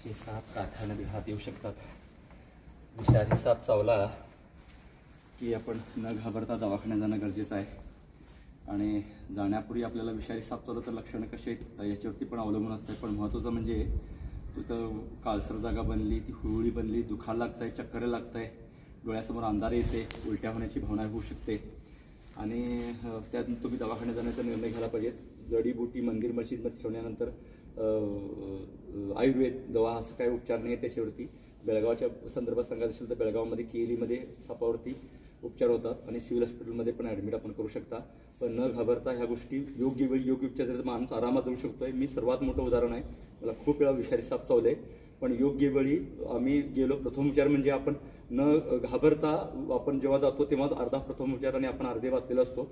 असे साप कारखान्यात घात येऊ शकतात. विषारी साप चावला की आपण न घाबरता दवाखान्यात जाणं गरजेचं आहे. आणि जाण्यापूर्वी आपल्याला विषारी साप चावलं तर लक्षणं कशी आहेत याच्यावरती पण अवलंबून असतं. पण महत्त्वाचं म्हणजे तिथं काळसर जागा बनली, ती हुळहुळी बनली, दुखायला लागतं आहे, चक्कर लागतं आहे, डोळ्यासमोर अंधार येते, उलट्या होण्याची भावना होऊ शकते. आणि त्यातून तुम्ही दवाखान्यात जाण्याचा निर्णय घ्यायला पाहिजेत. जडीबुटी मंदिर मशीदमध्ये ठेवण्यानंतर आयुर्वेद दवा असं काही उपचार नाही आहे त्याच्यावरती. बेळगावच्या संदर्भात सांगायचं असेल तर बेळगावमध्ये केलीमध्ये सापावरती उपचार होतात आणि सिव्हिल हॉस्पिटलमध्ये पण ॲडमिट आपण करू शकता. पण न घाबरता ह्या गोष्टी योग्य वेळी योग्य उपचार तर माणूस आरामात जाऊ शकतो आहे. मी सर्वात मोठं उदाहरण आहे. मला खूप वेळा विषारी साप चावले, पण योग्य वेळी आम्ही गेलो. प्रथमोपचार म्हणजे आपण न घाबरता आपण जेव्हा जातो तेव्हा अर्धा प्रथमोपचार आणि आपण अर्धे वाचलेला असतो.